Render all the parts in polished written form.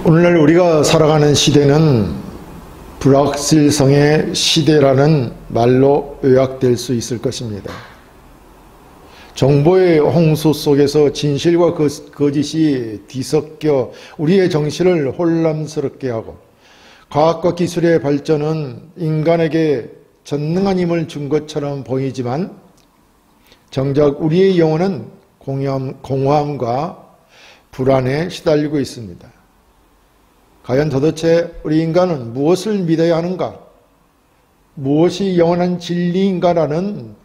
오늘날 우리가 살아가는 시대는 불확실성의 시대라는 말로 요약될 수 있을 것입니다. 정보의 홍수 속에서 진실과 거짓이 뒤섞여 우리의 정신을 혼란스럽게 하고, 과학과 기술의 발전은 인간에게 전능한 힘을 준 것처럼 보이지만 정작 우리의 영혼은 공허함과 불안에 시달리고 있습니다. 과연 도대체 우리 인간은 무엇을 믿어야 하는가? 무엇이 영원한 진리인가라는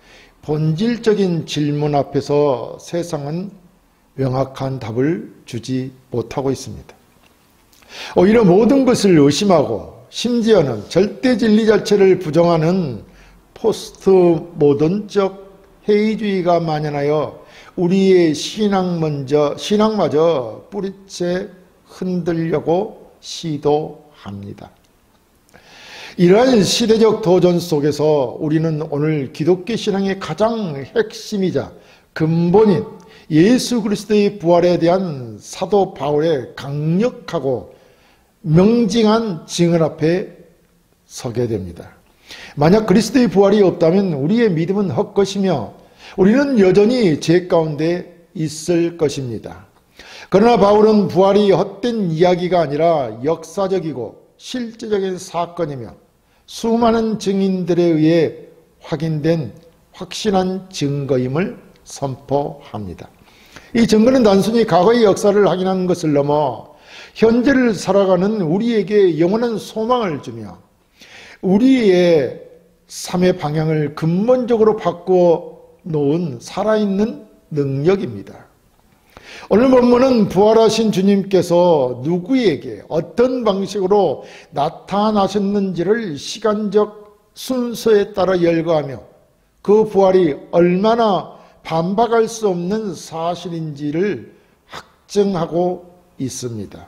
본질적인 질문 앞에서 세상은 명확한 답을 주지 못하고 있습니다. 오히려 모든 것을 의심하고 심지어는 절대 진리 자체를 부정하는 포스트 모던적 회의주의가 만연하여 우리의 신앙마저 뿌리째 흔들려고 시도합니다. 이러한 시대적 도전 속에서 우리는 오늘 기독교 신앙의 가장 핵심이자 근본인 예수 그리스도의 부활에 대한 사도 바울의 강력하고 명징한 증언 앞에 서게 됩니다. 만약 그리스도의 부활이 없다면 우리의 믿음은 헛것이며 우리는 여전히 죄 가운데 있을 것입니다. 그러나 바울은 부활이 헛된 이야기가 아니라 역사적이고 실제적인 사건이며 수많은 증인들에 의해 확인된 확실한 증거임을 선포합니다. 이 증거는 단순히 과거의 역사를 확인하는 것을 넘어 현재를 살아가는 우리에게 영원한 소망을 주며 우리의 삶의 방향을 근본적으로 바꾸어 놓은 살아있는 능력입니다. 오늘 본문은 부활하신 주님께서 누구에게 어떤 방식으로 나타나셨는지를 시간적 순서에 따라 열거하며 그 부활이 얼마나 반박할 수 없는 사실인지를 확증하고 있습니다.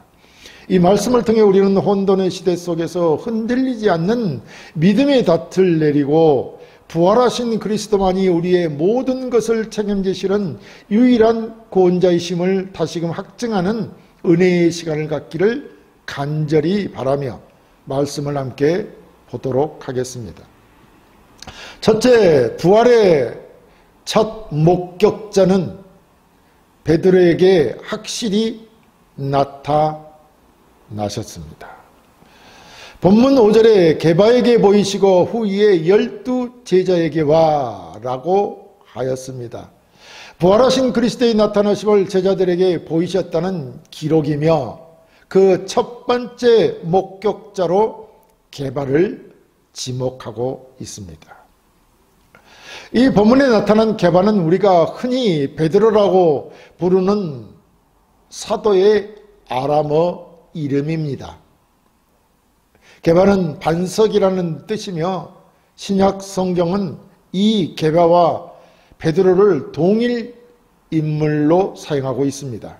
이 말씀을 통해 우리는 혼돈의 시대 속에서 흔들리지 않는 믿음의 닻을 내리고 부활하신 그리스도만이 우리의 모든 것을 책임지시는 유일한 구원자이심을 다시금 확증하는 은혜의 시간을 갖기를 간절히 바라며 말씀을 함께 보도록 하겠습니다. 첫째, 부활의 첫 목격자는 베드로에게 확실히 나타나셨습니다. 본문 5절에 게바에게 보이시고 후에 12 제자에게 와라고 하였습니다. 부활하신 그리스도의 나타나심을 제자들에게 보이셨다는 기록이며 그 첫 번째 목격자로 게바를 지목하고 있습니다. 이 본문에 나타난 게바는 우리가 흔히 베드로라고 부르는 사도의 아람어 이름입니다. 게바는 반석이라는 뜻이며 신약 성경은 이 게바와 베드로를 동일 인물로 사용하고 있습니다.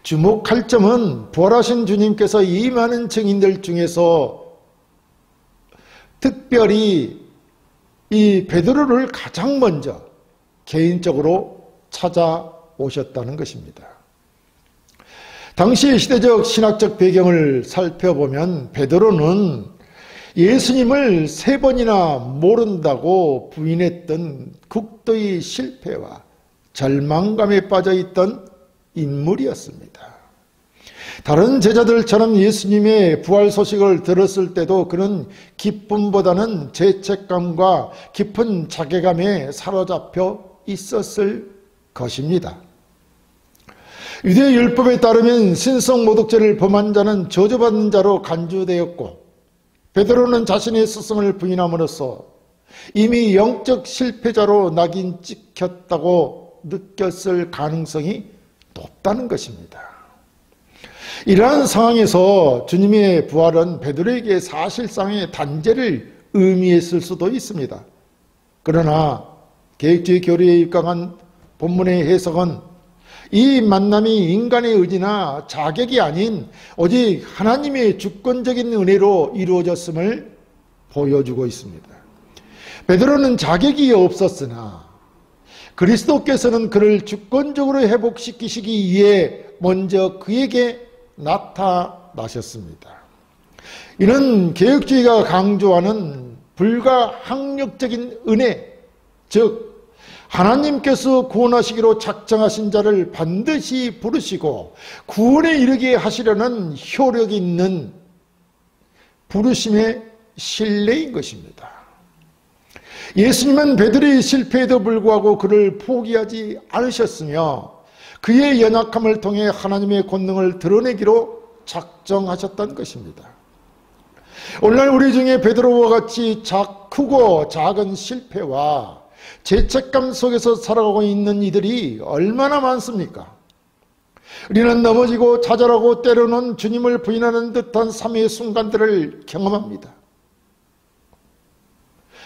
주목할 점은 부활하신 주님께서 이 많은 증인들 중에서 특별히 이 베드로를 가장 먼저 개인적으로 찾아오셨다는 것입니다. 당시 시대적 신학적 배경을 살펴보면 베드로는 예수님을 3번이나 모른다고 부인했던 극도의 실패와 절망감에 빠져있던 인물이었습니다. 다른 제자들처럼 예수님의 부활 소식을 들었을 때도 그는 기쁨보다는 죄책감과 깊은 자괴감에 사로잡혀 있었을 것입니다. 유대 율법에 따르면 신성 모독죄를 범한 자는 저주받는 자로 간주되었고 베드로는 자신의 스승을 부인함으로써 이미 영적 실패자로 낙인 찍혔다고 느꼈을 가능성이 높다는 것입니다. 이러한 상황에서 주님의 부활은 베드로에게 사실상의 단죄를 의미했을 수도 있습니다. 그러나 계획주의 교리에 입각한 본문의 해석은 이 만남이 인간의 의지나 자격이 아닌 오직 하나님의 주권적인 은혜로 이루어졌음을 보여주고 있습니다. 베드로는 자격이 없었으나 그리스도께서는 그를 주권적으로 회복시키시기 위해 먼저 그에게 나타나셨습니다. 나셨습니다. 이는 개혁주의가 강조하는 불가항력적인 은혜, 즉 하나님께서 구원하시기로 작정하신 자를 반드시 부르시고 구원에 이르게 하시려는 효력 있는 부르심의 신뢰인 것입니다. 예수님은 베드로의 실패에도 불구하고 그를 포기하지 않으셨으며 그의 연약함을 통해 하나님의 권능을 드러내기로 작정하셨던 것입니다. 오늘날 우리 중에 베드로와 같이 크고 작은 실패와 죄책감 속에서 살아가고 있는 이들이 얼마나 많습니까? 우리는 넘어지고 좌절하고 때로는 주님을 부인하는 듯한 삶의 순간들을 경험합니다.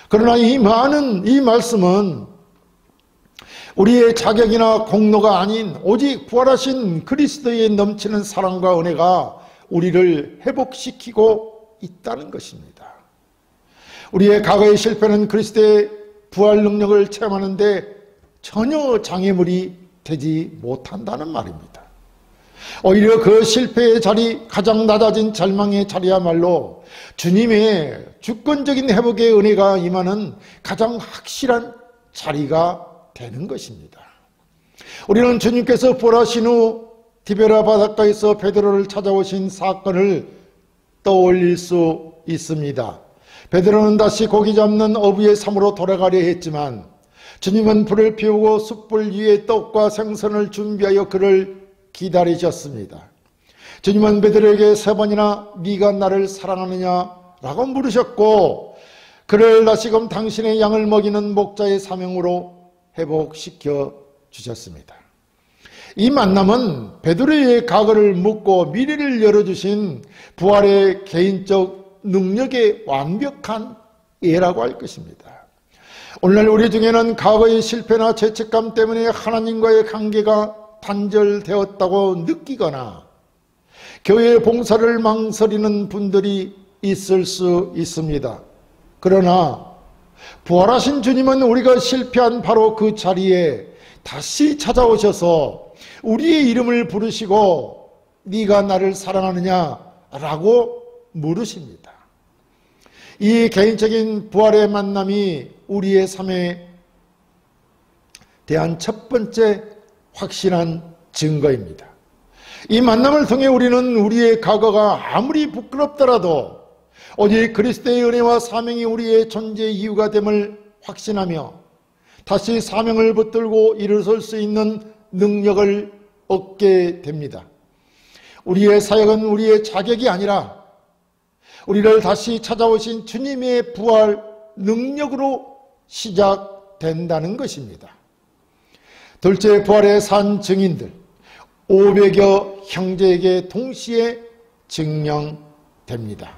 그러나 이 말씀은 우리의 자격이나 공로가 아닌 오직 부활하신 그리스도의 넘치는 사랑과 은혜가 우리를 회복시키고 있다는 것입니다. 우리의 과거의 실패는 그리스도의 부활 능력을 체험하는데 전혀 장애물이 되지 못한다는 말입니다. 오히려 그 실패의 자리, 가장 낮아진 절망의 자리야말로 주님의 주권적인 회복의 은혜가 임하는 가장 확실한 자리가 되는 것입니다. 우리는 주님께서 부활하신 후 디베라 바닷가에서 베드로를 찾아오신 사건을 떠올릴 수 있습니다. 베드로는 다시 고기 잡는 어부의 삶으로 돌아가려 했지만 주님은 불을 피우고 숯불 위에 떡과 생선을 준비하여 그를 기다리셨습니다. 주님은 베드로에게 3번이나 네가 나를 사랑하느냐라고 물으셨고 그를 다시금 당신의 양을 먹이는 목자의 사명으로 회복시켜 주셨습니다. 이 만남은 베드로의 과거를 묻고 미래를 열어주신 부활의 개인적 능력의 완벽한 예라고 할 것입니다. 오늘날 우리 중에는 과거의 실패나 죄책감 때문에 하나님과의 관계가 단절되었다고 느끼거나 교회 봉사를 망설이는 분들이 있을 수 있습니다. 그러나 부활하신 주님은 우리가 실패한 바로 그 자리에 다시 찾아오셔서 우리의 이름을 부르시고 네가 나를 사랑하느냐 라고 물으십니다. 이 개인적인 부활의 만남이 우리의 삶에 대한 첫 번째 확실한 증거입니다. 이 만남을 통해 우리는 우리의 과거가 아무리 부끄럽더라도 오직 그리스도의 은혜와 사명이 우리의 존재의 이유가 됨을 확신하며 다시 사명을 붙들고 일어설 수 있는 능력을 얻게 됩니다. 우리의 사역은 우리의 자격이 아니라 우리를 다시 찾아오신 주님의 부활 능력으로 시작된다는 것입니다. 둘째, 부활의 산 증인들 500여 형제에게 동시에 증명됩니다.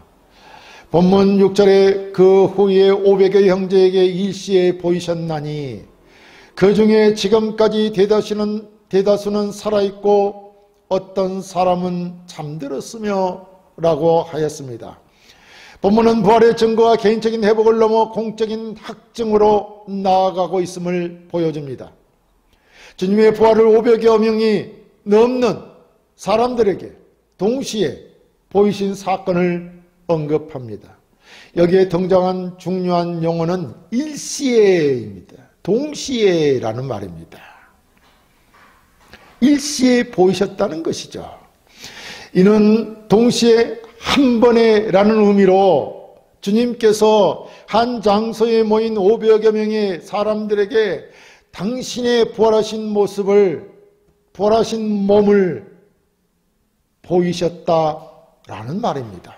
본문 6절에 그 후에 500여 형제에게 일시에 보이셨나니 그 중에 지금까지 대다수는 살아있고 어떤 사람은 잠들었으며 라고 하였습니다. 본문은 부활의 증거와 개인적인 회복을 넘어 공적인 확증으로 나아가고 있음을 보여줍니다. 주님의 부활을 500여 명이 넘는 사람들에게 동시에 보이신 사건을 언급합니다. 여기에 등장한 중요한 용어는 일시에입니다. 동시에라는 말입니다. 일시에 보이셨다는 것이죠. 이는 동시에 한 번에라는 의미로 주님께서 한 장소에 모인 500여 명의 사람들에게 당신의 부활하신 모습을, 부활하신 몸을 보이셨다라는 말입니다.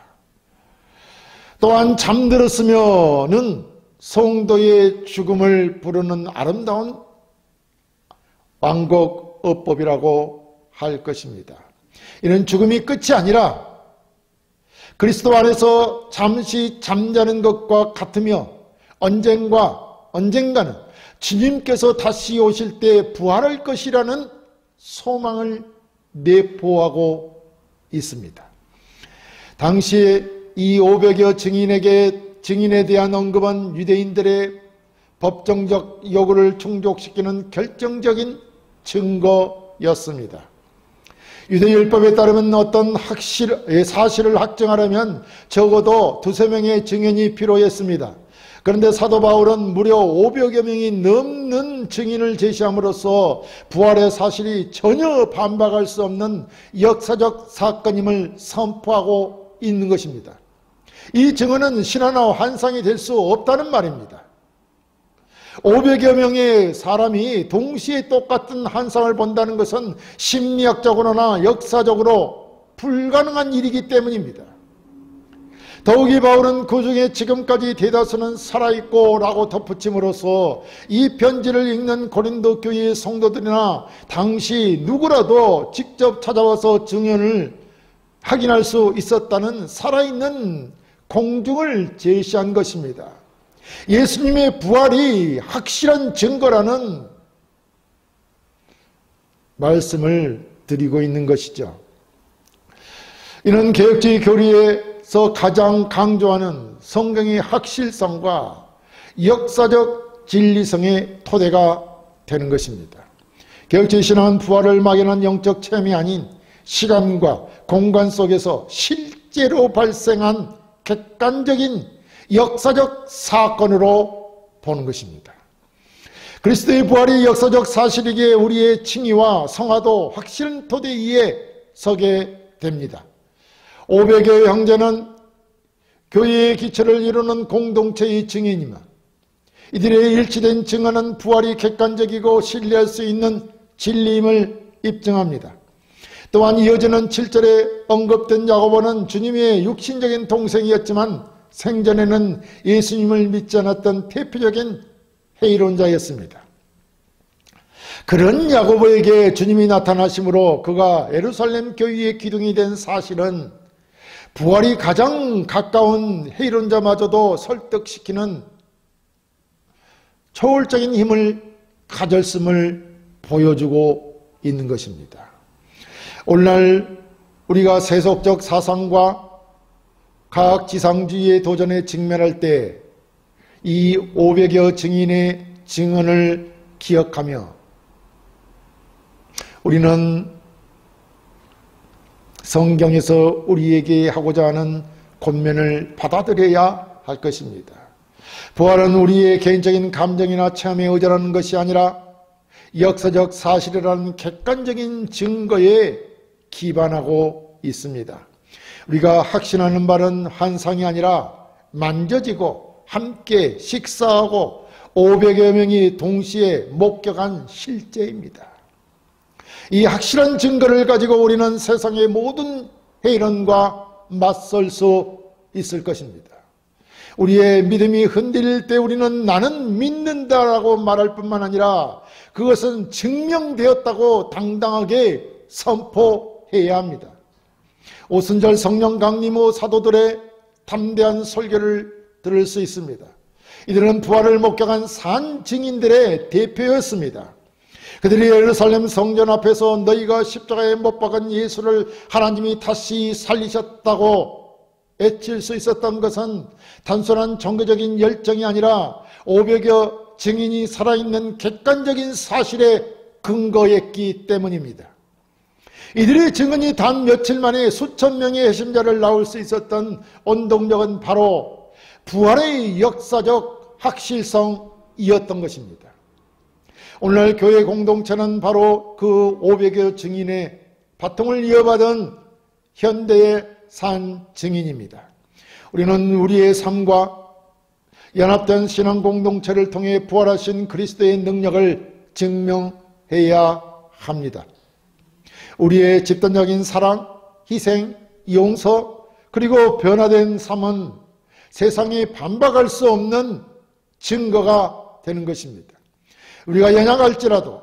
또한 잠들었으면은 성도의 죽음을 부르는 아름다운 완곡어법이라고 할 것입니다. 이는 죽음이 끝이 아니라 그리스도 안에서 잠시 잠자는 것과 같으며 언젠가는 주님께서 다시 오실 때 부활할 것이라는 소망을 내포하고 있습니다. 당시에 이 500여 증인에 대한 언급은 유대인들의 법정적 요구를 충족시키는 결정적인 증거였습니다. 유대율법에 따르면 어떤 사실을 확정하려면 적어도 2~3명의 증인이 필요했습니다. 그런데 사도 바울은 무려 500여 명이 넘는 증인을 제시함으로써 부활의 사실이 전혀 반박할 수 없는 역사적 사건임을 선포하고 있는 것입니다. 이 증언은 신화나 환상이 될 수 없다는 말입니다. 500여 명의 사람이 동시에 똑같은 환상을 본다는 것은 심리학적으로나 역사적으로 불가능한 일이기 때문입니다. 더욱이 바울은 그 중에 지금까지 대다수는 살아있고 라고 덧붙임으로써 이 편지를 읽는 고린도 교회의 성도들이나 당시 누구라도 직접 찾아와서 증언을 확인할 수 있었다는 살아있는 공중을 제시한 것입니다. 예수님의 부활이 확실한 증거라는 말씀을 드리고 있는 것이죠. 이는 개혁주의 교리에서 가장 강조하는 성경의 확실성과 역사적 진리성의 토대가 되는 것입니다. 개혁주의 신앙은 부활을 막연한 영적 체험이 아닌 시간과 공간 속에서 실제로 발생한 객관적인 역사적 사건으로 보는 것입니다. 그리스도의 부활이 역사적 사실이기에 우리의 칭의와 성화도 확실한 토대 위에 서게 됩니다. 500여의 형제는 교회의 기초를 이루는 공동체의 증인이며 이들의 일치된 증언은 부활이 객관적이고 신뢰할 수 있는 진리임을 입증합니다. 또한 이어지는 7절에 언급된 야고보는 주님의 육신적인 동생이었지만 생전에는 예수님을 믿지 않았던 대표적인 회의론자였습니다. 그런 야고보에게 주님이 나타나심으로 그가 예루살렘 교회의 기둥이 된 사실은 부활이 가장 가까운 회의론자마저도 설득시키는 초월적인 힘을 가졌음을 보여주고 있는 것입니다. 오늘날 우리가 세속적 사상과 과학지상주의의 도전에 직면할 때 이 500여 증인의 증언을 기억하며 우리는 성경에서 우리에게 하고자 하는 권면을 받아들여야 할 것입니다. 부활은 우리의 개인적인 감정이나 체험에 의존하는 것이 아니라 역사적 사실이라는 객관적인 증거에 기반하고 있습니다. 우리가 확신하는 바는 환상이 아니라 만져지고 함께 식사하고 500여 명이 동시에 목격한 실제입니다. 이 확실한 증거를 가지고 우리는 세상의 모든 회의론과 맞설 수 있을 것입니다. 우리의 믿음이 흔들릴 때 우리는 나는 믿는다라고 말할 뿐만 아니라 그것은 증명되었다고 당당하게 선포해야 합니다. 오순절 성령 강림후 사도들의 담대한 설교를 들을 수 있습니다. 이들은 부활을 목격한 산 증인들의 대표였습니다. 그들이 예루살렘 성전 앞에서 너희가 십자가에 못 박은 예수를 하나님이 다시 살리셨다고 외칠 수 있었던 것은 단순한 종교적인 열정이 아니라 500여 증인이 살아있는 객관적인 사실에 근거했기 때문입니다. 이들의 증언이 단 며칠 만에 수천 명의 회심자를 낳을 수 있었던 원동력은 바로 부활의 역사적 확실성이었던 것입니다. 오늘날 교회 공동체는 바로 그 500여 증인의 바통을 이어받은 현대의 산 증인입니다. 우리는 우리의 삶과 연합된 신앙 공동체를 통해 부활하신 그리스도의 능력을 증명해야 합니다. 우리의 집단적인 사랑, 희생, 용서, 그리고 변화된 삶은 세상에 반박할 수 없는 증거가 되는 것입니다. 우리가 연약할지라도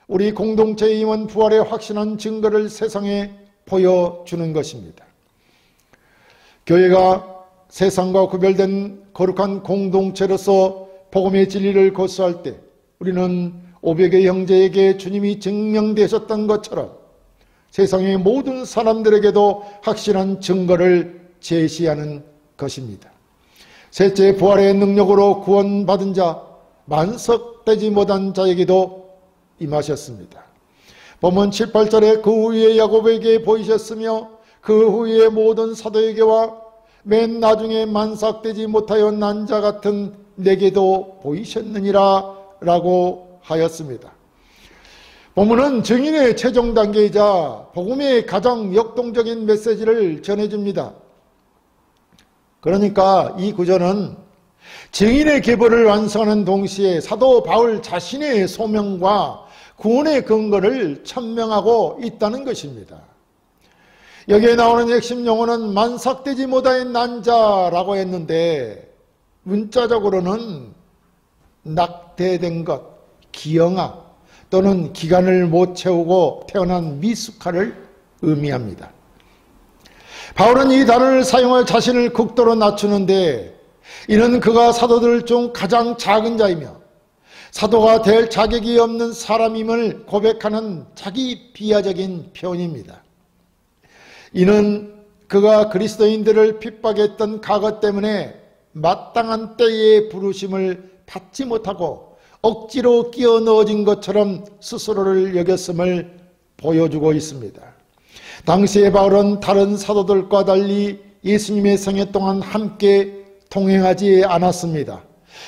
우리 공동체의 임원 부활의 확신한 증거를 세상에 보여주는 것입니다. 교회가 세상과 구별된 거룩한 공동체로서 복음의 진리를 고수할 때 우리는 500의 형제에게 주님이 증명되셨던 것처럼 세상의 모든 사람들에게도 확실한 증거를 제시하는 것입니다. 셋째, 부활의 능력으로 구원받은 자, 만석되지 못한 자에게도 임하셨습니다. 본문 7, 8절에 그 후에 야곱에게 보이셨으며 그 후에 모든 사도에게와 맨 나중에 만삭되지 못하여 난 자 같은 내게도 보이셨느니라 라고 하였습니다. 본문은 증인의 최종 단계이자 복음의 가장 역동적인 메시지를 전해줍니다. 그러니까 이 구절은 증인의 계보를 완성하는 동시에 사도 바울 자신의 소명과 구원의 근거를 천명하고 있다는 것입니다. 여기에 나오는 핵심 용어는 만삭되지 못한 난자라고 했는데 문자적으로는 낙태된 것, 기형아 또는 기간을 못 채우고 태어난 미숙아를 의미합니다. 바울은 이 단어를 사용하여 자신을 극도로 낮추는데 이는 그가 사도들 중 가장 작은 자이며 사도가 될 자격이 없는 사람임을 고백하는 자기 비하적인 표현입니다. 이는 그가 그리스도인들을 핍박했던 과거 때문에 마땅한 때의 부르심을 받지 못하고 억지로 끼워 넣어진 것처럼 스스로를 여겼음을 보여주고 있습니다. 당시의 바울은 다른 사도들과 달리 예수님의 생애 동안 함께 동행하지 않았습니다.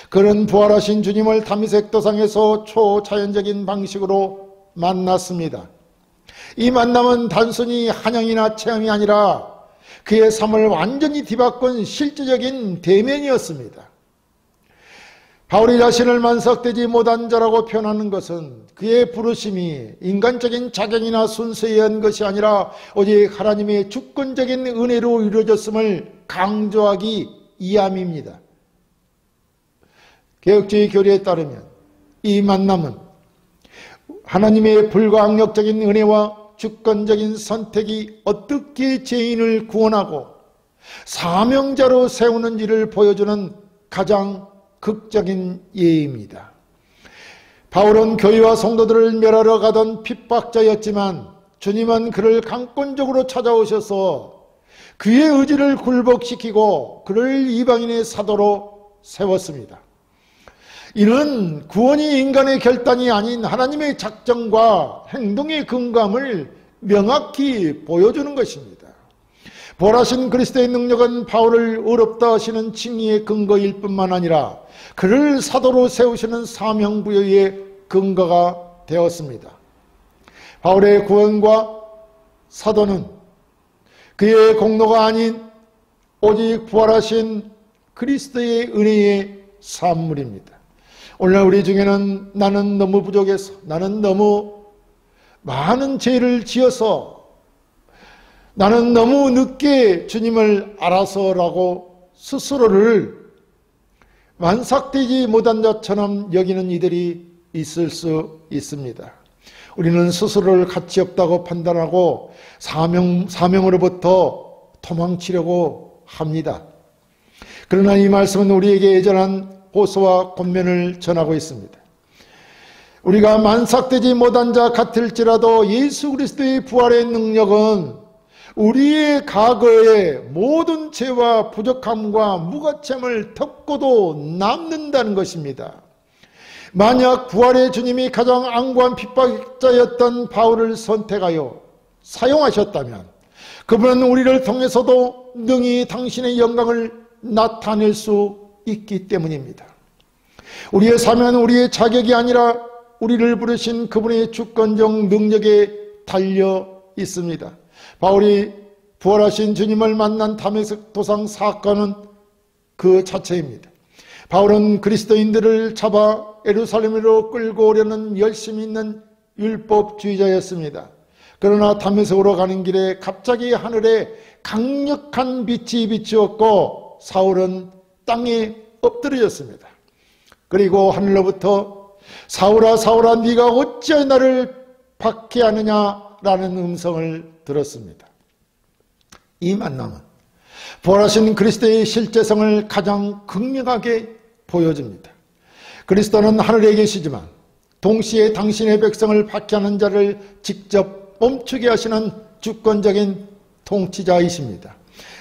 그는 부활하신 주님을 다미색 도상에서 초자연적인 방식으로 만났습니다. 이 만남은 단순히 한영이나 체험이 아니라 그의 삶을 완전히 뒤바꾼 실제적인 대면이었습니다. 바울이 자신을 만삭되지 못한 자라고 표현하는 것은 그의 부르심이 인간적인 자격이나 순수에 의한 것이 아니라 오직 하나님의 주권적인 은혜로 이루어졌음을 강조하기 이함입니다. 개혁주의 교리에 따르면 이 만남은 하나님의 불가항력적인 은혜와 주권적인 선택이 어떻게 죄인을 구원하고 사명자로 세우는지를 보여주는 가장 극적인 예입니다. 바울은 교회와 성도들을 멸하러 가던 핍박자였지만 주님은 그를 강권적으로 찾아오셔서 그의 의지를 굴복시키고 그를 이방인의 사도로 세웠습니다. 이는 구원이 인간의 결단이 아닌 하나님의 작정과 행동의 근감을 명확히 보여주는 것입니다. 부활하신 그리스도의 능력은 바울을 의롭다 하시는 칭의의 근거일 뿐만 아니라 그를 사도로 세우시는 사명부여의 근거가 되었습니다. 바울의 구원과 사도는 그의 공로가 아닌 오직 부활하신 그리스도의 은혜의 산물입니다. 오늘날 우리 중에는 나는 너무 부족해서, 나는 너무 많은 죄를 지어서, 나는 너무 늦게 주님을 알아서라고 스스로를 만삭되지 못한 자처럼 여기는 이들이 있을 수 있습니다. 우리는 스스로를 가치 없다고 판단하고 사명으로부터 도망치려고 합니다. 그러나 이 말씀은 우리에게 예전한 호소와 권면을 전하고 있습니다. 우리가 만삭되지 못한 자 같을지라도 예수 그리스도의 부활의 능력은 우리의 과거의 모든 죄와 부족함과 무가침을 덮고도 남는다는 것입니다. 만약 부활의 주님이 가장 안고한 핍박자였던 바울을 선택하여 사용하셨다면 그분은 우리를 통해서도 능히 당신의 영광을 나타낼 수 있기 때문입니다. 우리의 삶은 우리의 자격이 아니라 우리를 부르신 그분의 주권적 능력에 달려 있습니다. 바울이 부활하신 주님을 만난 다메섹 도상 사건은 그 자체입니다. 바울은 그리스도인들을 잡아 예루살렘으로 끌고 오려는 열심히 있는 율법주의자였습니다. 그러나 다메섹으로 가는 길에 갑자기 하늘에 강력한 빛이 비추었고 사울은 땅에 엎드려졌습니다. 그리고 하늘로부터 사울아 사울아 네가 어찌하여 나를 박해하느냐라는 음성을 들었습니다. 이 만남은 부활하신 그리스도의 실제성을 가장 극명하게 보여줍니다. 그리스도는 하늘에 계시지만 동시에 당신의 백성을 박해하는 자를 직접 멈추게 하시는 주권적인 통치자이십니다.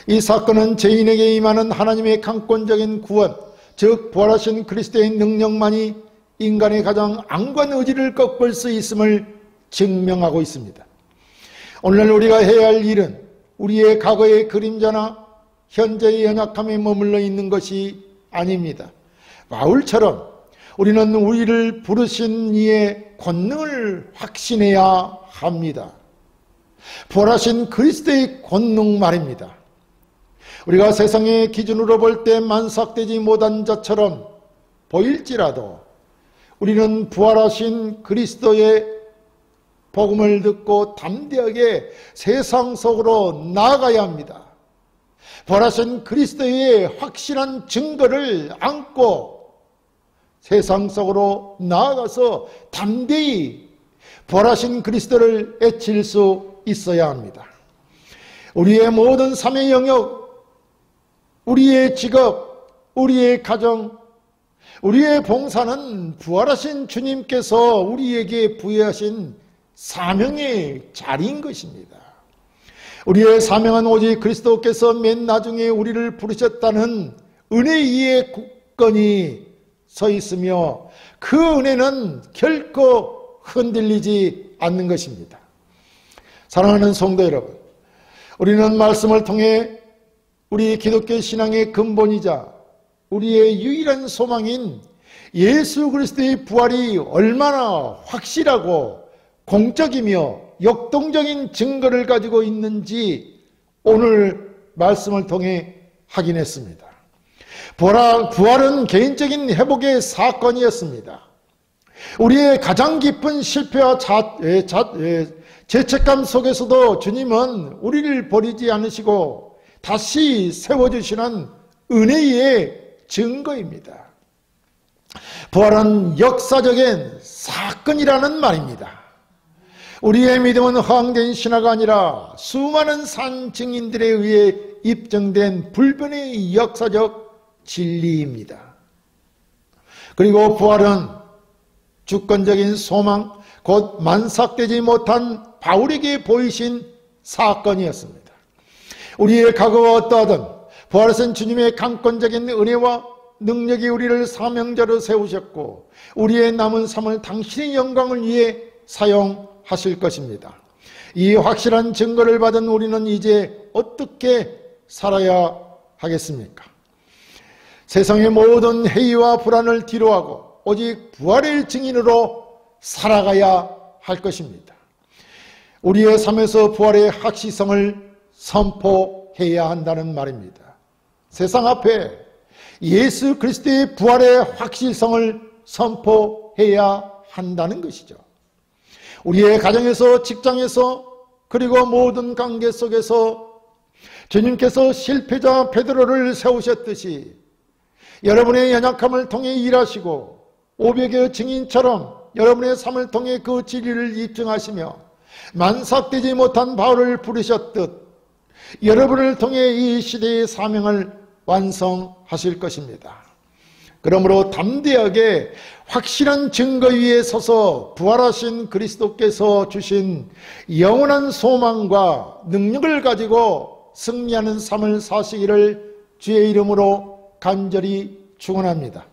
이 사건은 죄인에게 임하는 하나님의 강권적인 구원, 즉 부활하신 그리스도의 능력만이 인간의 가장 안관 의지를 꺾을 수 있음을 증명하고 있습니다. 오늘날 우리가 해야 할 일은 우리의 과거의 그림자나 현재의 연약함에 머물러 있는 것이 아닙니다. 바울처럼 우리는 우리를 부르신 이의 권능을 확신해야 합니다. 부활하신 그리스도의 권능 말입니다. 우리가 세상의 기준으로 볼 때 만삭되지 못한 자처럼 보일지라도 우리는 부활하신 그리스도의 복음을 듣고 담대하게 세상 속으로 나아가야 합니다. 부활하신 그리스도의 확실한 증거를 안고 세상 속으로 나아가서 담대히 부활하신 그리스도를 외칠 수 있어야 합니다. 우리의 모든 삶의 영역, 우리의 직업, 우리의 가정, 우리의 봉사는 부활하신 주님께서 우리에게 부여하신 사명의 자리인 것입니다. 우리의 사명은 오직 그리스도께서 맨 나중에 우리를 부르셨다는 은혜 위에 굳건히 서 있으며 그 은혜는 결코 흔들리지 않는 것입니다. 사랑하는 성도 여러분, 우리는 말씀을 통해 우리 기독교 신앙의 근본이자 우리의 유일한 소망인 예수 그리스도의 부활이 얼마나 확실하고 공적이며 역동적인 증거를 가지고 있는지 오늘 말씀을 통해 확인했습니다. 부활은 개인적인 회복의 사건이었습니다. 우리의 가장 깊은 실패와 죄책감 속에서도 주님은 우리를 버리지 않으시고 다시 세워주시는 은혜의 증거입니다. 부활은 역사적인 사건이라는 말입니다. 우리의 믿음은 허황된 신화가 아니라 수많은 산 증인들에 의해 입증된 불변의 역사적 진리입니다. 그리고 부활은 주권적인 소망, 곧 만삭되지 못한 바울에게 보이신 사건이었습니다. 우리의 과거가 어떠하든 부활하신 주님의 강권적인 은혜와 능력이 우리를 사명자로 세우셨고 우리의 남은 삶을 당신의 영광을 위해 사용하실 것입니다. 이 확실한 증거를 받은 우리는 이제 어떻게 살아야 하겠습니까? 세상의 모든 해이와 불안을 뒤로하고 오직 부활의 증인으로 살아가야 할 것입니다. 우리의 삶에서 부활의 확실성을 선포해야 한다는 말입니다. 세상 앞에 예수 그리스도의 부활의 확실성을 선포해야 한다는 것이죠. 우리의 가정에서, 직장에서, 그리고 모든 관계 속에서 주님께서 실패자 베드로를 세우셨듯이 여러분의 연약함을 통해 일하시고 500여 증인처럼 여러분의 삶을 통해 그 진리를 입증하시며 만삭되지 못한 바울을 부르셨듯 여러분을 통해 이 시대의 사명을 완성하실 것입니다. 그러므로 담대하게 확실한 증거 위에 서서 부활하신 그리스도께서 주신 영원한 소망과 능력을 가지고 승리하는 삶을 사시기를 주의 이름으로 간절히 축원합니다.